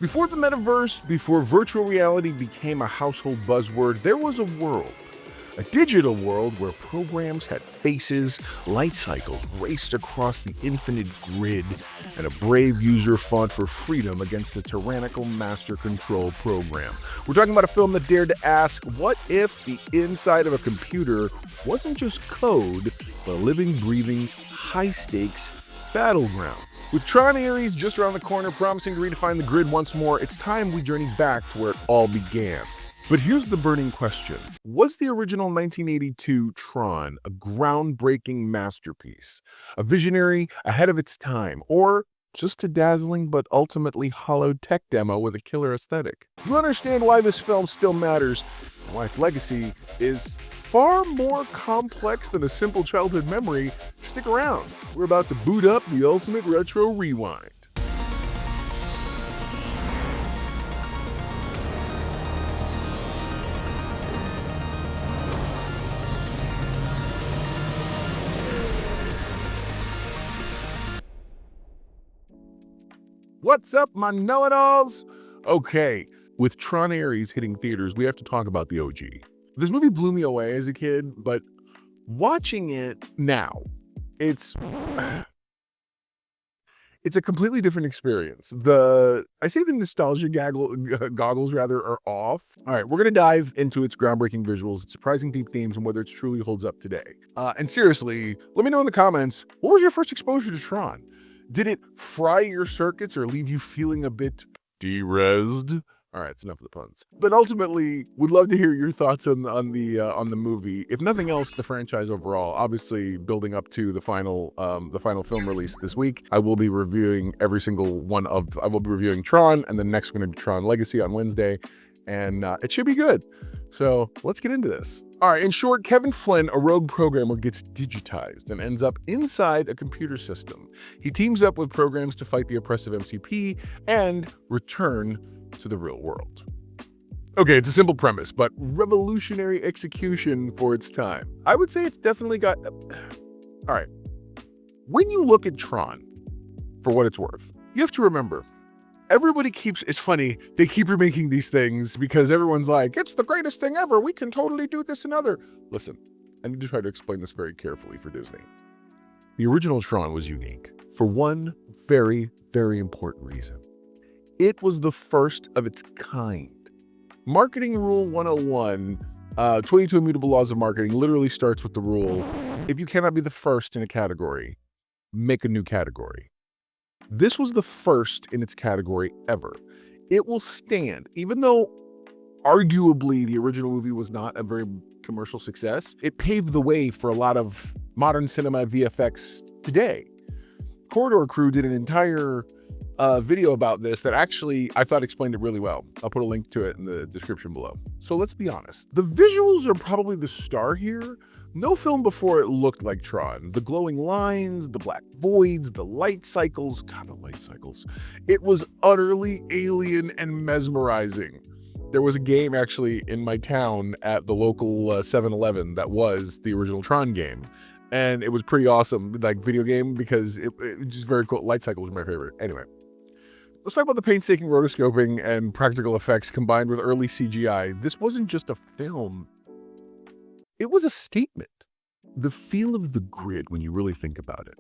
Before the metaverse, before virtual reality became a household buzzword, there was a world. A digital world where programs had faces, light cycles raced across the infinite grid, and a brave user fought for freedom against the tyrannical master control program. We're talking about a film that dared to ask, what if the inside of a computer wasn't just code, but a living, breathing, high-stakes battleground? With Tron ARES just around the corner, promising to redefine the grid once more, it's time we journey back to where it all began. But here's the burning question. Was the original 1982 Tron a groundbreaking masterpiece? A visionary ahead of its time? Or just a dazzling but ultimately hollow tech demo with a killer aesthetic? You understand why this film still matters, and why its legacy is far more complex than a simple childhood memory. Stick around. We're about to boot up the ultimate retro rewind. What's up, my know-it-alls? Okay, with Tron ARES hitting theaters, we have to talk about the OG. This movie blew me away as a kid, but watching it now, it's a completely different experience. I say the nostalgia goggles are off. All right, we're gonna dive into its groundbreaking visuals, its surprising deep themes, and whether it truly holds up today. And seriously, let me know in the comments, what was your first exposure to Tron? Did it fry your circuits or leave you feeling a bit de-rezzed? All right, it's enough of the puns. But ultimately, would love to hear your thoughts on the movie. If nothing else, the franchise overall. Obviously, building up to the final film release this week, I will be reviewing every single one of. I will be reviewing Tron, and the next one going to be Tron Legacy on Wednesday, and it should be good. So let's get into this. All right, in short, Kevin Flynn, a rogue programmer, gets digitized and ends up inside a computer system. He teams up with programs to fight the oppressive MCP and return to the real world. Okay, it's a simple premise, but revolutionary execution for its time. I would say it's definitely got... All right, when you look at Tron, for what it's worth, you have to remember, everybody it's funny, they keep remaking these things because everyone's like, it's the greatest thing ever, we can totally do this and other. Listen, I need to try to explain this very carefully for Disney. The original Tron was unique for one very, very important reason. It was the first of its kind. Marketing Rule 101, 22 Immutable Laws of Marketing literally starts with the rule, if you cannot be the first in a category, make a new category. This was the first in its category ever. It will stand, even though arguably the original movie was not a very commercial success, it paved the way for a lot of modern cinema VFX today. Corridor Crew did an entire video about this that actually I thought explained it really well. I'll put a link to it in the description below. So let's be honest. The visuals are probably the star here. No film before it looked like Tron. The glowing lines, the black voids, the light cycles. God, the light cycles. It was utterly alien and mesmerizing. There was a game actually in my town at the local 7-Eleven that was the original Tron game. And it was pretty awesome, like video game, because it was just very cool. Light cycle was my favorite. Anyway, let's talk about the painstaking rotoscoping and practical effects combined with early CGI. This wasn't just a film. It was a statement. The feel of the grid, when you really think about it,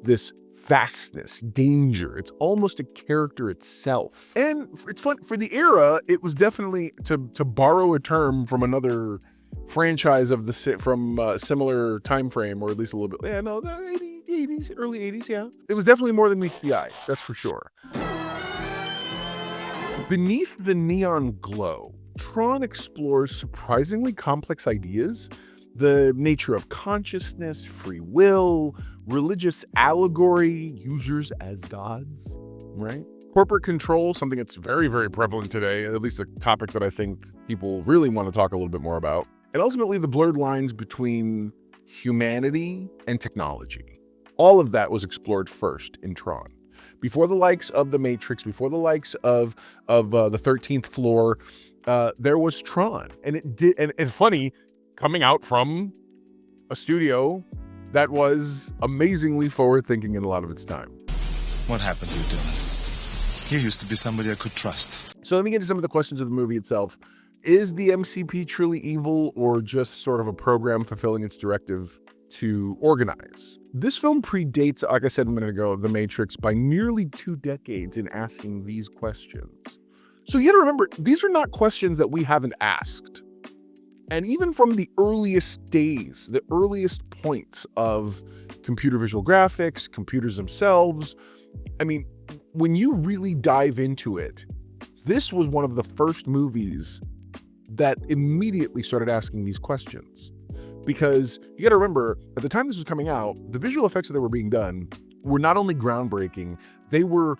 this vastness, danger, it's almost a character itself. And it's fun, for the era, it was definitely, to borrow a term from another franchise from a similar time frame, or at least a little bit, the 80s, early 80s, yeah. It was definitely more than meets the eye, that's for sure. Beneath the neon glow, Tron explores surprisingly complex ideas, the nature of consciousness, free will, religious allegory, users as gods, right? Corporate control, something that's very, very prevalent today, at least a topic that I think people really want to talk a little bit more about. And ultimately, the blurred lines between humanity and technology. All of that was explored first in Tron. Before the likes of The Matrix, before the likes of the 13th Floor, there was Tron. And it did, and funny, coming out from a studio that was amazingly forward-thinking in a lot of its time. What happened to you, Dylan? You used to be somebody I could trust. So let me get to some of the questions of the movie itself. Is the MCP truly evil, or just sort of a program fulfilling its directive to organize? This film predates, like I said a minute ago, The Matrix by nearly 2 decades in asking these questions. So you gotta remember, these are not questions that we haven't asked. And even from the earliest days, the earliest points of computer visual graphics, computers themselves, I mean, when you really dive into it, this was one of the first movies that immediately started asking these questions. Because you gotta remember, at the time this was coming out, the visual effects that were being done were not only groundbreaking, they were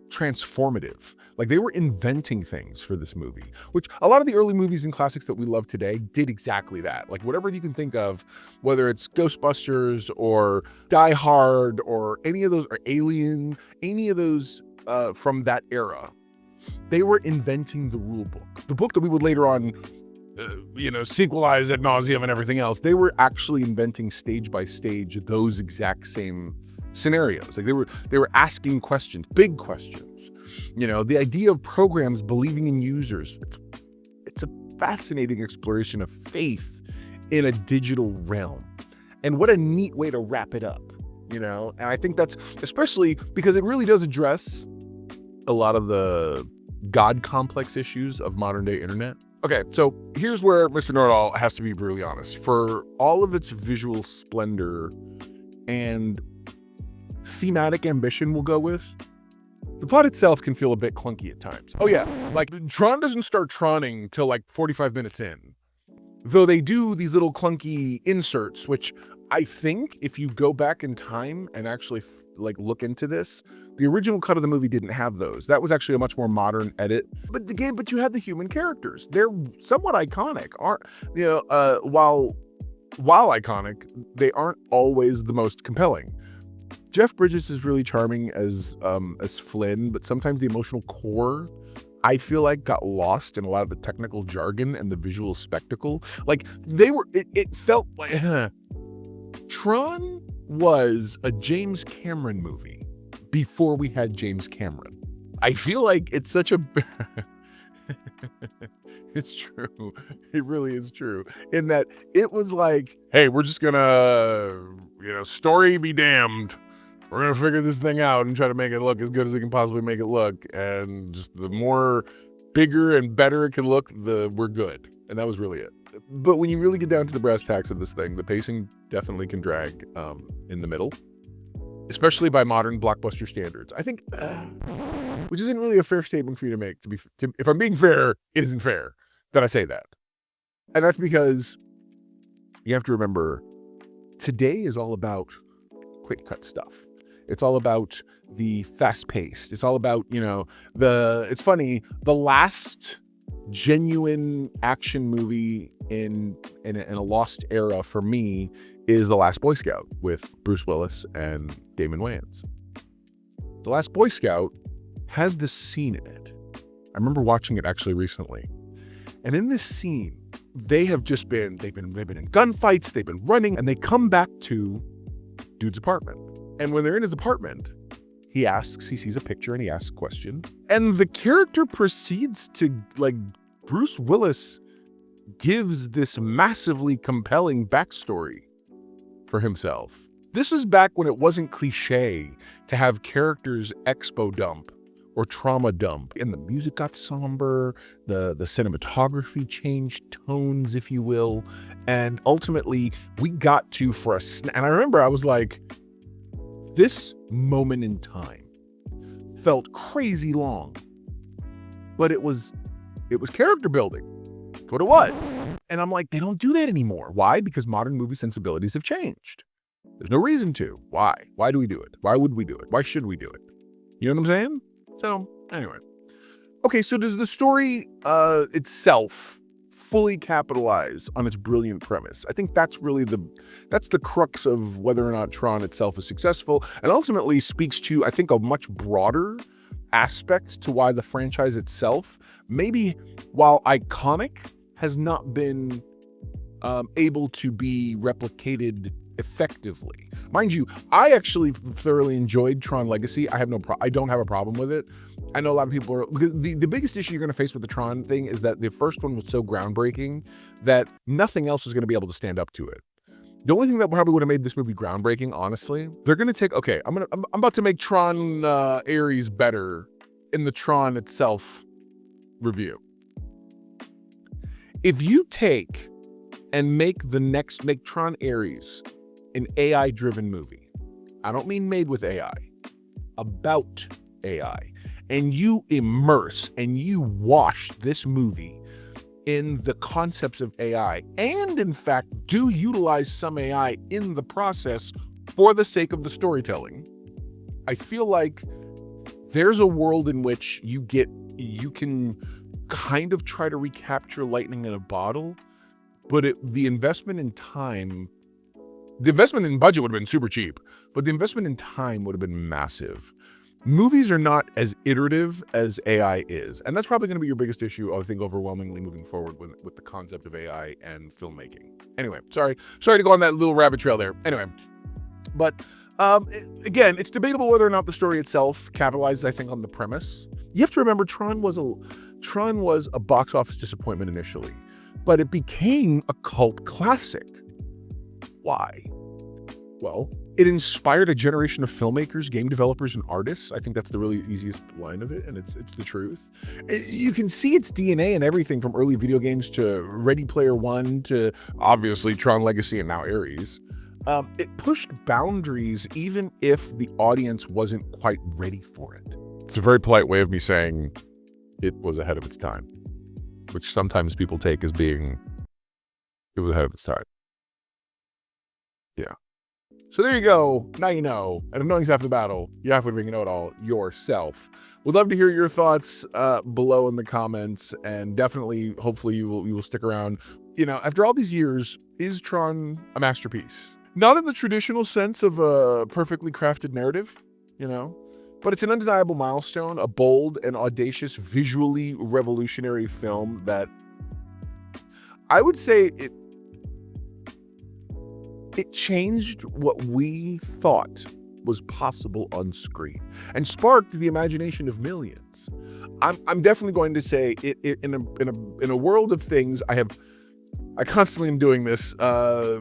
transformative. Like, they were inventing things for this movie, which a lot of the early movies and classics that we love today did exactly that. Like, whatever you can think of, whether it's Ghostbusters or Die Hard or any of those, or Alien, any of those from that era, they were inventing the rule book. The book that we would later on sequelize ad nauseum and everything else. They were actually inventing stage by stage those exact same scenarios. Like, they were asking questions, big questions. The idea of programs believing in users. It's a fascinating exploration of faith in a digital realm. And what a neat way to wrap it up, And I think that's especially because it really does address a lot of the God complex issues of modern day internet. Okay, so here's where Mr. Know-It-All has to be brutally honest. For all of its visual splendor and thematic ambition we'll go with, the plot itself can feel a bit clunky at times. Oh yeah, like Tron doesn't start Troning till like 45 minutes in. Though they do these little clunky inserts, which I think if you go back in time and actually look into this, the original cut of the movie didn't have those. That was actually a much more modern edit. But you had the human characters. They're somewhat iconic, aren't while iconic, they aren't always the most compelling. Jeff Bridges is really charming as Flynn, but sometimes the emotional core, I feel like, got lost in a lot of the technical jargon and the visual spectacle. Like, it felt like Tron was a James Cameron movie before we had James Cameron. I feel like it's such a it's true. It really is true. In that it was like, hey, we're just gonna, story be damned. We're gonna figure this thing out and try to make it look as good as we can possibly make it look. And just the more bigger and better it can look, we're good. And that was really it. But when you really get down to the brass tacks of this thing, the pacing definitely can drag in the middle, especially by modern blockbuster standards. I think, which isn't really a fair statement for you to make. If I'm being fair, it isn't fair that I say that. And that's because you have to remember, today is all about quick cut stuff. It's all about the fast paced. It's all about, it's funny, the last genuine action movie in a lost era for me is The Last Boy Scout with Bruce Willis and Damon Wayans. The Last Boy Scout has this scene in it. I remember watching it actually recently. And in this scene, they've been in gunfights, they've been running, and they come back to dude's apartment. And when they're in his apartment, he sees a picture and he asks a question. And the character proceeds to, Bruce Willis gives this massively compelling backstory for himself. This is back when it wasn't cliche to have characters expo dump or trauma dump, and the music got somber, the cinematography changed tones, if you will, and ultimately we got to, and I remember I was like, this moment in time felt crazy long, but it was character building. That's what it was. And I'm like, they don't do that anymore. Why? Because modern movie sensibilities have changed. There's no reason to. Why? Why do we do it? Why would we do it? Why should we do it? You know what I'm saying? So anyway. Okay, so does the story itself fully capitalize on its brilliant premise? I think that's really that's the crux of whether or not Tron itself is successful, and ultimately speaks to, I think, a much broader aspect to why the franchise itself, maybe while iconic, has not been able to be replicated effectively. Mind you, I actually thoroughly enjoyed Tron Legacy. I don't have a problem with it. I know a lot of people are, because the biggest issue you're going to face with the Tron thing is that the first one was so groundbreaking that nothing else is going to be able to stand up to it. The only thing that probably would have made this movie groundbreaking, honestly, they're going to take, okay, I'm about to make Tron ARES better in the Tron itself review. If you take and make Tron ARES an AI-driven movie, I don't mean made with AI, about AI, and you immerse and you wash this movie in the concepts of AI, and in fact do utilize some AI in the process for the sake of the storytelling, I feel like there's a world in which you can kind of try to recapture lightning in a bottle, but the investment in time, the investment in budget would have been super cheap, but the investment in time would have been massive. Movies are not as iterative as AI is, and that's probably going to be your biggest issue, I think, overwhelmingly moving forward with the concept of AI and filmmaking. Anyway, sorry to go on that little rabbit trail there. Anyway, but again, it's debatable whether or not the story itself capitalizes, I think, on the premise. You have to remember, Tron was a box office disappointment initially, but it became a cult classic. Why? Well, it inspired a generation of filmmakers, game developers, and artists. I think that's the really easiest line of it, and it's the truth. You can see its DNA in everything from early video games to Ready Player One to obviously Tron Legacy and now ARES. It pushed boundaries even if the audience wasn't quite ready for it. It's a very polite way of me saying it was ahead of its time, which sometimes people take as being it was ahead of its time. Yeah. So there you go. Now you know. And if knowing's half the battle, you're halfway to being a know-it-all yourself. We'd love to hear your thoughts below in the comments, and definitely, hopefully, you will stick around. You know, after all these years, is Tron a masterpiece? Not in the traditional sense of a perfectly crafted narrative, you know, but it's an undeniable milestone, a bold and audacious, visually revolutionary film that I would say it changed what we thought was possible on screen and sparked the imagination of millions. I'm definitely going to say it in a world of things. I constantly am doing this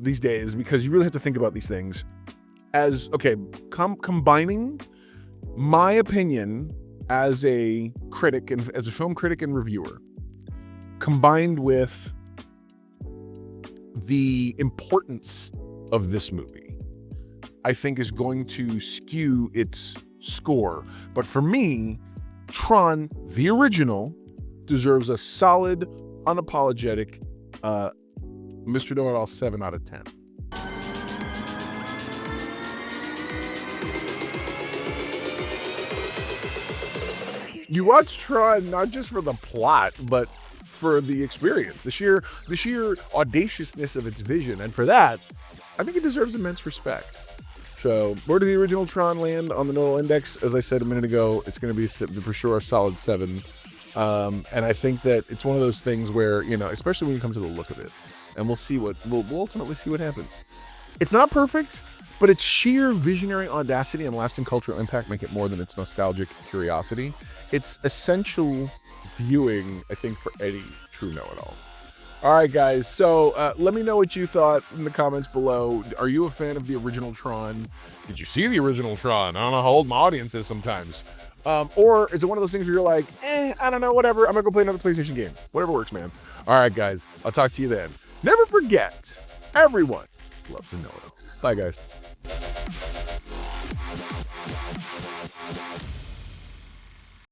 these days because you really have to think about these things as, okay, combining my opinion as a critic and as a film critic and reviewer, combined with the importance of this movie, I think is going to skew its score. But for me, Tron, the original, deserves a solid, unapologetic Mr. Know-It-All 7 out of 10. You watch Tron not just for the plot, but for the experience, the sheer audaciousness of its vision, and for that, I think it deserves immense respect. So, where did the original Tron land on the Know-It-All Index? As I said a minute ago, it's going to be for sure a solid 7. And I think that it's one of those things where, you know, especially when you come to the look of it, and we'll ultimately see what happens. It's not perfect, but its sheer visionary audacity and lasting cultural impact make it more than its nostalgic curiosity. It's essential viewing, I think, for any true know-it-all. All right, guys, so let me know what you thought in the comments below. Are you a fan of the original Tron? Did you see the original Tron? I don't know how old my audience is sometimes. Or is it one of those things where you're like, I don't know, whatever. I'm going to go play another PlayStation game. Whatever works, man. All right, guys, I'll talk to you then. Never forget, everyone loves to know it all. Bye, guys.